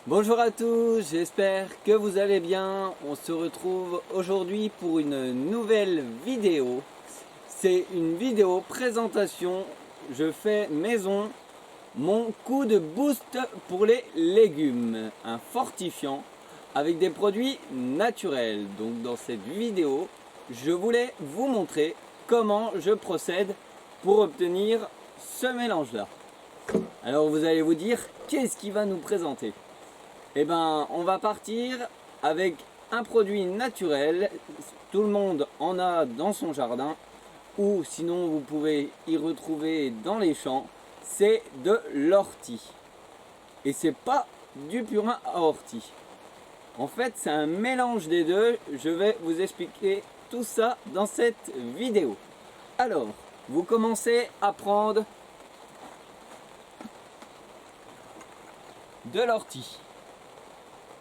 Bonjour à tous, j'espère que vous allez bien. On se retrouve aujourd'hui pour une nouvelle vidéo. C'est une vidéo présentation. Je fais maison mon coup de boost pour les légumes. Un fortifiant avec des produits naturels. Donc dans cette vidéo, je voulais vous montrer comment je procède pour obtenir ce mélange-là. Alors vous allez vous dire, qu'est-ce qu'il va nous présenter ? Eh ben, on va partir avec un produit naturel. Tout le monde en a dans son jardin, ou sinon vous pouvez y retrouver dans les champs. C'est de l'ortie. Et c'est pas du purin à ortie. En fait, c'est un mélange des deux. Je vais vous expliquer tout ça dans cette vidéo. Alors, vous commencez à prendre de l'ortie.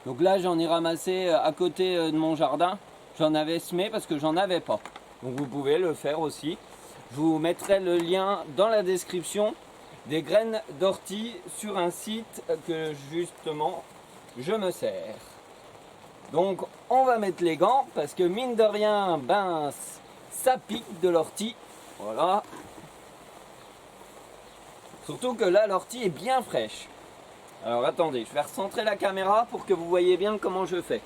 Donc là, j'en ai ramassé à côté de mon jardin. J'en avais semé parce que j'en avais pas. Donc vous pouvez le faire aussi. Je vous mettrai le lien dans la description des graines d'ortie sur un site que justement je me sers. Donc on va mettre les gants parce que mine de rien, ben ça pique de l'ortie. Voilà. Surtout que là, l'ortie est bien fraîche. Alors attendez, je vais recentrer la caméra pour que vous voyez bien comment je fais.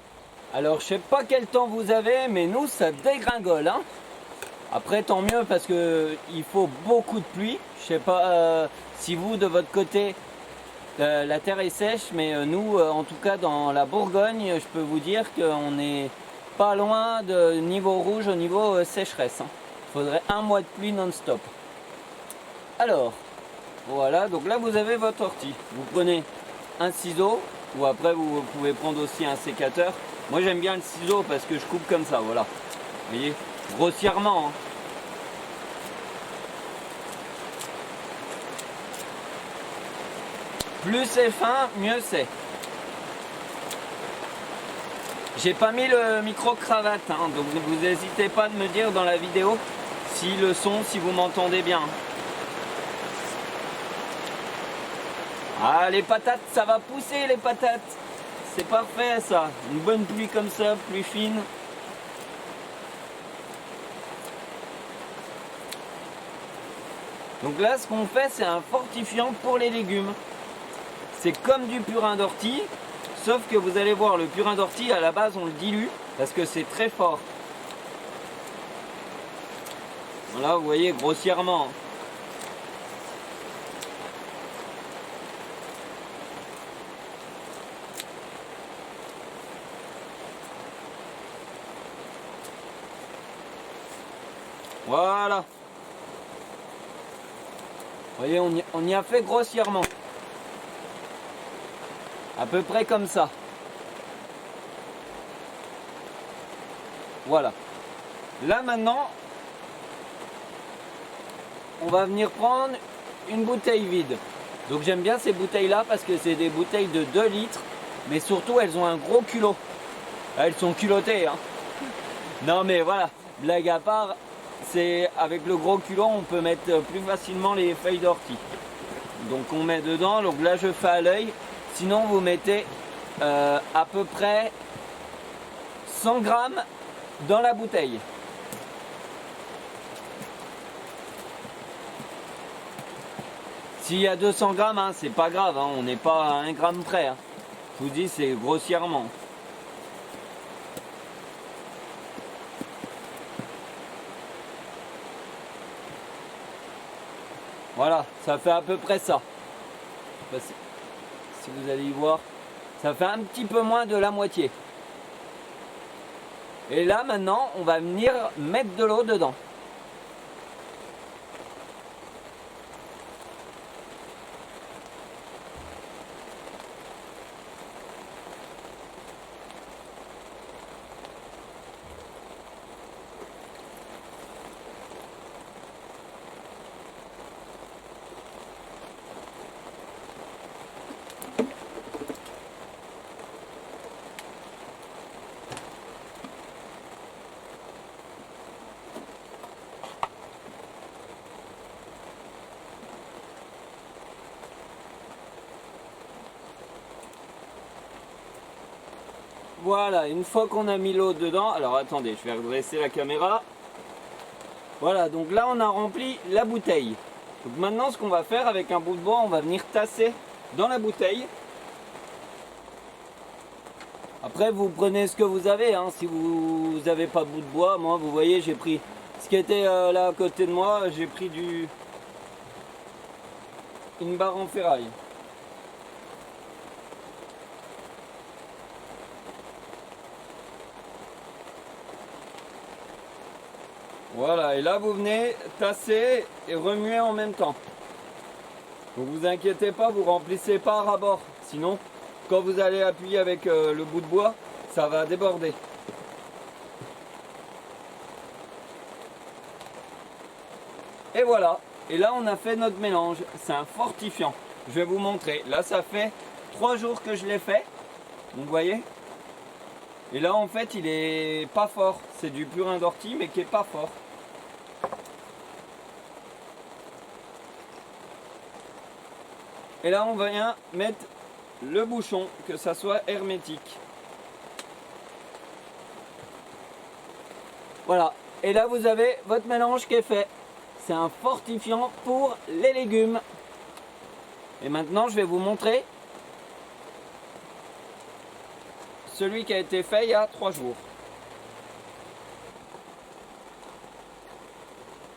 Alors je sais pas quel temps vous avez, mais nous ça dégringole. Hein. Après tant mieux parce que il faut beaucoup de pluie. Je sais pas si vous de votre côté la terre est sèche, mais nous en tout cas dans la Bourgogne, je peux vous dire qu'on est pas loin de niveau rouge au niveau sécheresse. Hein. Il faudrait un mois de pluie non-stop. Alors voilà, donc là vous avez votre ortie. Vous prenez un ciseau, ou après vous pouvez prendre aussi un sécateur. Moi j'aime bien le ciseau parce que je coupe comme ça, voilà. Vous voyez, grossièrement. Hein. Plus c'est fin, mieux c'est. J'ai pas mis le micro-cravate, hein, donc vous n'hésitez pas de me dire dans la vidéo si le son, si vous m'entendez bien. Ah, les patates, ça va pousser les patates. C'est parfait ça. Une bonne pluie comme ça, pluie fine. Donc là, ce qu'on fait, c'est un fortifiant pour les légumes. C'est comme du purin d'ortie, sauf que vous allez voir, le purin d'ortie, à la base, on le dilue parce que c'est très fort. Voilà, vous voyez, grossièrement. Voilà. Vous voyez, on y a fait grossièrement. À peu près comme ça. Voilà. Là maintenant, on va venir prendre une bouteille vide. Donc j'aime bien ces bouteilles-là parce que c'est des bouteilles de 2 litres. Mais surtout, elles ont un gros culot. Elles sont culottées. Hein. Non mais voilà, blague à part. C'est avec le gros culot on peut mettre plus facilement les feuilles d'ortie. Donc on met dedans, donc là je fais à l'œil. Sinon vous mettez à peu près 100 grammes dans la bouteille. S'il y a 200 grammes, hein, c'est pas grave, hein, on n'est pas à 1 gramme près. Hein. Je vous dis, c'est grossièrement. Voilà, ça fait à peu près ça. Je sais pas si vous allez y voir, ça fait un petit peu moins de la moitié. Et là maintenant, on va venir mettre de l'eau dedans. Voilà, une fois qu'on a mis l'eau dedans, alors attendez, je vais redresser la caméra. Voilà, donc là on a rempli la bouteille. Donc maintenant ce qu'on va faire avec un bout de bois, on va venir tasser dans la bouteille. Après vous prenez ce que vous avez, hein. Si vous n'avez pas de bout de bois, moi vous voyez j'ai pris ce qui était là à côté de moi, j'ai pris une barre en ferraille. Voilà, et là vous venez tasser et remuer en même temps. Donc vous inquiétez pas, vous remplissez pas à ras-bord. Sinon, quand vous allez appuyer avec le bout de bois, ça va déborder. Et voilà. Et là on a fait notre mélange. C'est un fortifiant. Je vais vous montrer. Là ça fait 3 jours que je l'ai fait. Donc vous voyez. Et là en fait il est pas fort. C'est du purin d'ortie mais qui est pas fort. Et là on vient mettre le bouchon, que ça soit hermétique. Voilà. Et là vous avez votre mélange qui est fait. C'est un fortifiant pour les légumes. Et maintenant je vais vous montrer celui qui a été fait il y a 3 jours.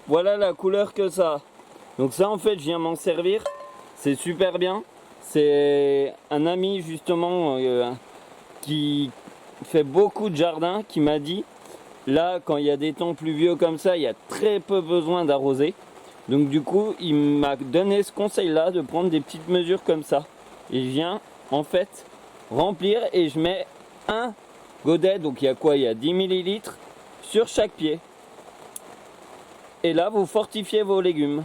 Voilà la couleur que ça a. Donc ça en fait je viens m'en servir. C'est super bien. C'est un ami justement qui fait beaucoup de jardin qui m'a dit là quand il y a des temps pluvieux comme ça, il y a très peu besoin d'arroser. Donc du coup il m'a donné ce conseil là de prendre des petites mesures comme ça. Et je viens en fait remplir et je mets un godet, donc il y a quoi? Il y a 10 ml sur chaque pied. Et là vous fortifiez vos légumes.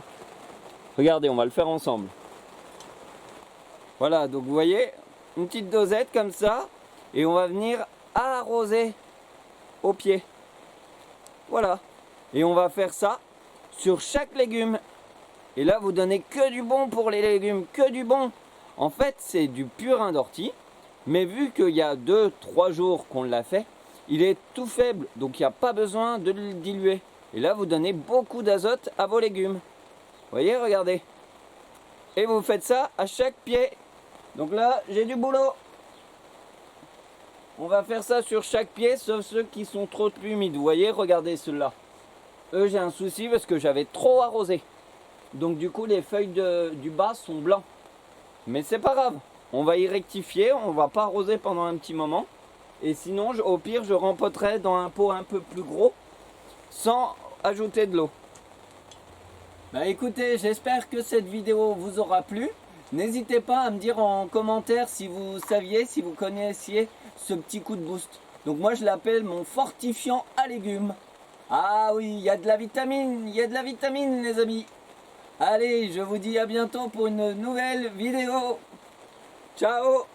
Regardez, on va le faire ensemble. Voilà, donc vous voyez, une petite dosette comme ça, et on va venir arroser au pied. Voilà, et on va faire ça sur chaque légume. Et là, vous donnez que du bon pour les légumes, que du bon. En fait, c'est du purin d'ortie, mais vu qu'il y a 2-3 jours qu'on l'a fait, il est tout faible, donc il n'y a pas besoin de le diluer. Et là, vous donnez beaucoup d'azote à vos légumes. Vous voyez, regardez. Et vous faites ça à chaque pied. Donc là, j'ai du boulot. On va faire ça sur chaque pied, sauf ceux qui sont trop humides. Vous voyez, regardez ceux-là. Eux, j'ai un souci parce que j'avais trop arrosé. Donc du coup, les feuilles du bas sont blancs. Mais c'est pas grave. On va y rectifier. On va pas arroser pendant un petit moment. Et sinon, au pire, je rempoterai dans un pot un peu plus gros, sans ajouter de l'eau. Bah écoutez, j'espère que cette vidéo vous aura plu. N'hésitez pas à me dire en commentaire si vous saviez, si vous connaissiez ce petit coup de boost. Donc moi je l'appelle mon fortifiant à légumes. Ah oui, il y a de la vitamine, les amis. Allez, je vous dis à bientôt pour une nouvelle vidéo. Ciao!